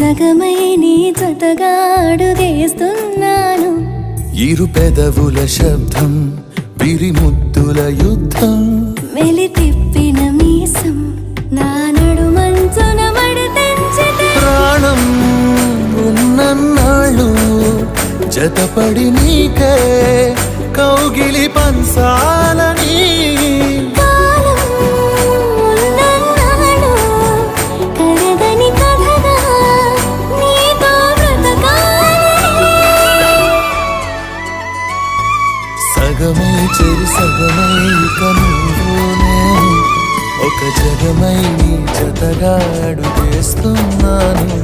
సగమై నీ జతగా అడుగేస్తున్నాను. ఇరు పెదవుల శబ్దం పిరిముద్దుల యుద్ధం. మెలి తిప్పిన మీసం నా నడుమంచున మడతెంచితే ప్రాణం ఉన్నన్నాళ్ళు జతపడి నీకే కౌగిలి పంచాలని. కాలం ఉన్నన్నాడు కరగని కథగా నీతో బ్రతకాలని. సగమై చెరి సగమై ఇక నువ్వు నేను ఒక జగమై నీ జతగా అడుగేస్తున్నాను.